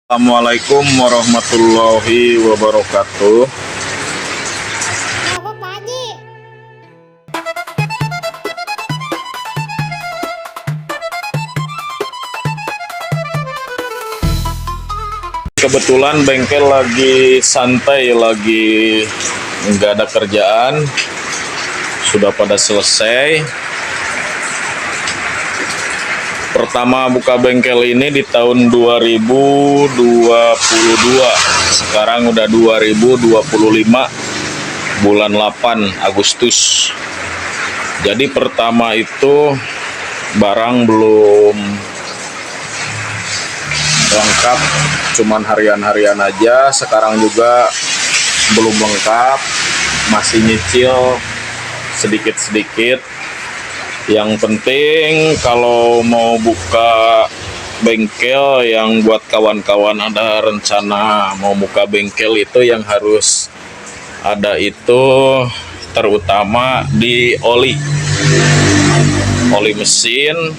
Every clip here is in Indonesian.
Assalamualaikum warahmatullahi wabarakatuh. Apa Pak Haji? Kebetulan bengkel lagi santai, lagi nggak ada kerjaan, sudah pada selesai. Pertama buka bengkel ini di tahun 2022, sekarang udah 2025, bulan 8 Agustus. Jadi pertama itu barang belum lengkap, cuman harian-harian aja. Sekarang juga belum lengkap, masih nyicil sedikit-sedikit. Yang penting kalau mau buka bengkel, yang buat kawan-kawan ada rencana mau buka bengkel, itu yang harus ada itu terutama di oli mesin.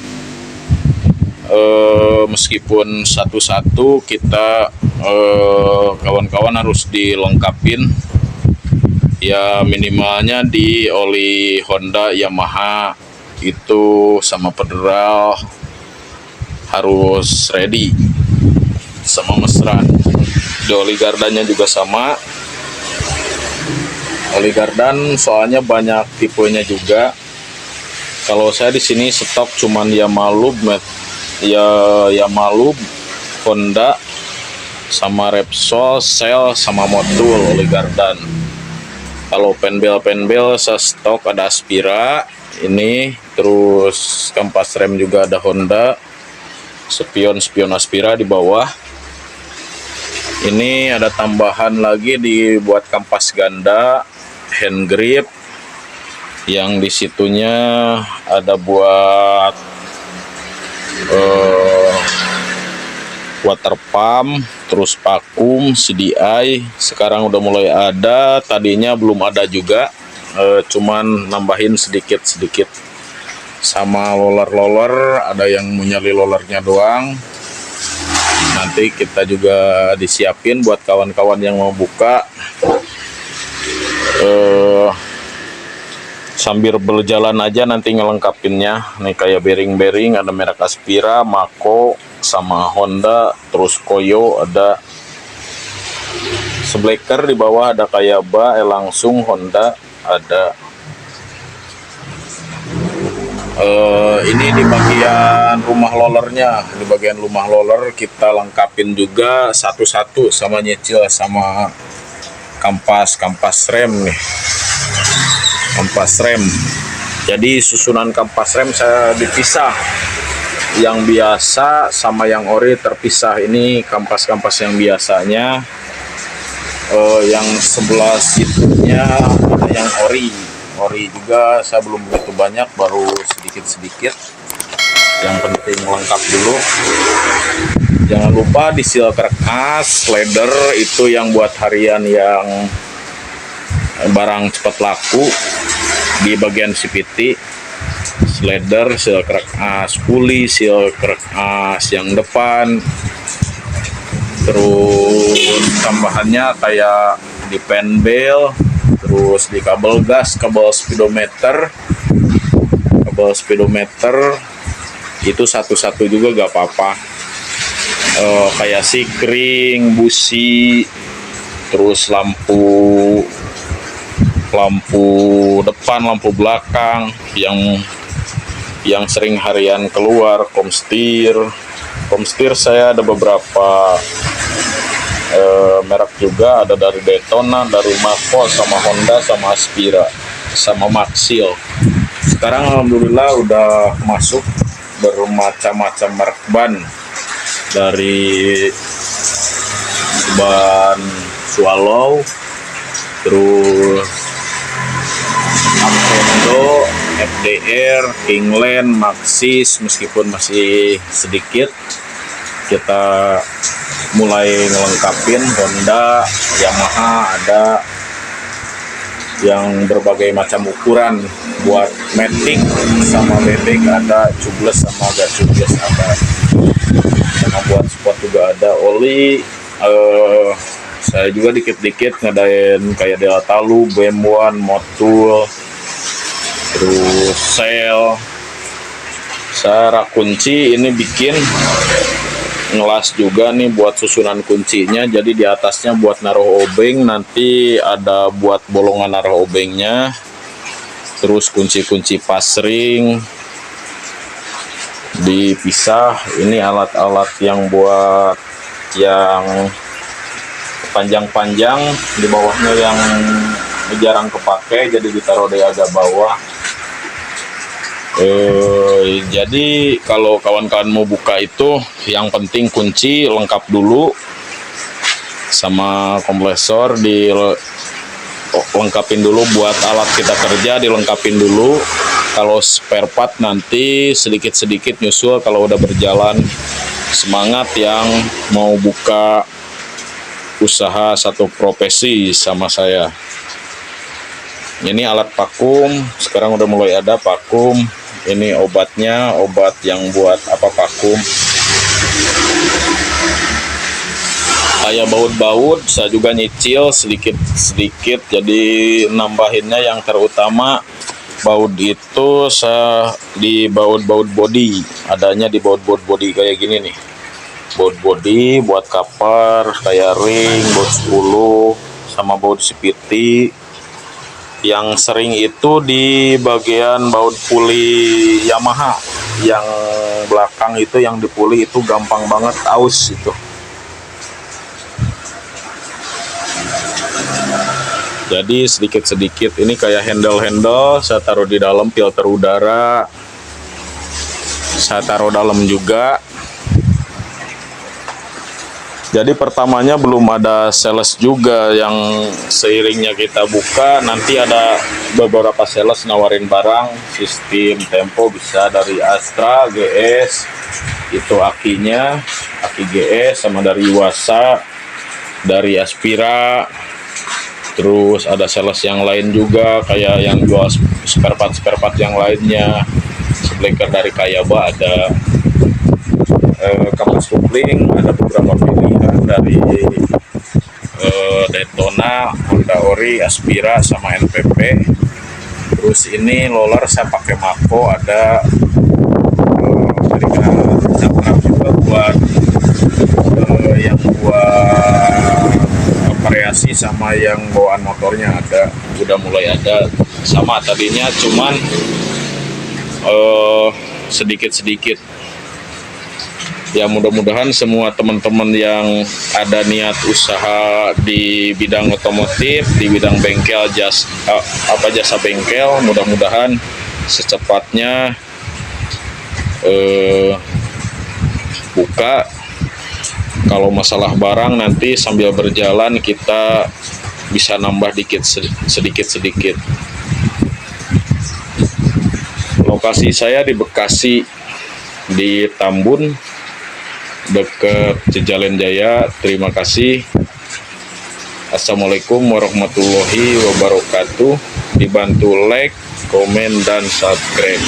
Meskipun satu-satu kita kawan-kawan harus dilengkapin ya, minimalnya di oli Honda, Yamaha itu sama pederal harus ready, sama mesran. Di oli gardanya juga sama. Oli gardan soalnya banyak tipenya juga. Kalau saya di sini stok cuman Yamalub, Honda, sama Repsol, Shell, sama Motul oli gardan. Kalau penbel saya stok ada Aspira ini, terus kampas rem juga ada Honda, spion Aspira di bawah. Ini ada tambahan lagi dibuat kampas ganda, hand grip, yang disitunya ada buat water pump, terus vakum, CDI. Sekarang udah mulai ada, tadinya belum ada juga, cuman nambahin sedikit-sedikit. Sama loler ada yang menyali lolernya doang. Nanti kita juga disiapin buat kawan-kawan yang mau buka. Sambil berjalan aja nanti ngelengkapinnya. Nih kayak bearing ada merek Aspira, Mako, sama Honda, terus Koyo ada. Sebleker di bawah ada Kayaba, langsung Honda ada. Ini di bagian rumah rollernya, di bagian rumah roller kita lengkapin juga satu-satu, sama nyicil sama kampas rem nih. Kampas rem. Jadi susunan kampas rem saya dipisah. Yang biasa sama yang ori terpisah. Ini kampas yang biasanya. Yang sebelah situnya ada yang ori juga saya belum begitu banyak, baru sedikit. Yang penting lengkap dulu. Jangan lupa di seal crack as, leather itu yang buat harian, yang barang cepat laku di bagian CVT. Slider, seal crack as, puli, seal crack as yang depan. Terus tambahannya kayak di penbel, terus di kabel gas, kabel speedometer itu satu-satu juga gak apa-apa. Kayak sikring, busi, terus lampu depan, lampu belakang yang sering harian keluar. Komstir saya ada beberapa merek juga, ada dari Daytona, dari Mako, sama Honda, sama Aspira, sama Maxil. Sekarang alhamdulillah udah masuk bermacam-macam merek ban, dari ban Swallow, terus Apendo, FDR, Kingland, Maxxis. Meskipun masih sedikit, kita mulai ngelengkapin. Honda, Yamaha ada. yang berbagai macam ukuran. Buat matic sama bebek ada, tubeless sama gak tubeless ada. Sama buat spot juga ada. Oli saya juga dikit-dikit ngadain kayak Deltalu, BM1, Motul, terus Sel. Saya rak kunci ini bikin ngelas juga nih buat susunan kuncinya, jadi di atasnya buat naruh obeng, nanti ada buat bolongan naruh obengnya, terus kunci-kunci pasring dipisah. Ini alat-alat yang buat yang panjang-panjang, di bawahnya yang jarang kepake jadi ditaruh di agak bawah. Jadi kalau kawan-kawan mau buka itu yang penting kunci lengkap dulu sama kompresor dilengkapin dulu. Buat alat kita kerja dilengkapin dulu. Kalau spare part nanti sedikit-sedikit nyusul kalau udah berjalan. Semangat yang mau buka usaha satu profesi sama saya. Ini alat vakum, sekarang udah mulai ada vakum. Ini obatnya, obat yang buat apa vakum. Kayak baut-baut, saya juga nyicil sedikit-sedikit. Jadi nambahinnya yang terutama baut itu saya di baut-baut body. Adanya di baut-baut body kayak gini nih. Baut body buat cover kayak ring, baut 10 sama baut CVT. Yang sering itu di bagian baut puli Yamaha yang belakang itu, yang dipuli itu gampang banget aus itu. Jadi sedikit-sedikit ini kayak handle-handle saya taruh di dalam, filter udara saya taruh dalam juga. Jadi pertamanya belum ada sales juga, yang seiringnya kita buka nanti ada beberapa sales nawarin barang sistem tempo, bisa dari Astra, GS, itu akinya, aki GS, sama dari Iwasa, dari Aspira. Terus ada sales yang lain juga kayak yang jual spare part yang lainnya. Sebleker dari Kayaba ada. Kampas kopling ada beberapa pilihan dari Daytona, Honda Ori, Aspira, sama NPP. Terus ini roller saya pakai Mako, ada dari Caprak juga buat yang buat variasi, sama yang bawaan motornya ada, udah mulai ada. Sama tadinya cuman sedikit-sedikit. Ya mudah-mudahan semua teman-teman yang ada niat usaha di bidang otomotif, di bidang bengkel, jasa bengkel, mudah-mudahan secepatnya buka. Kalau masalah barang nanti sambil berjalan kita bisa nambah sedikit-sedikit. Lokasi saya di Bekasi, di Tambun, dekat Cejalen Jaya. Terima kasih. Assalamualaikum warahmatullahi wabarakatuh. Dibantu like, komen, dan subscribe.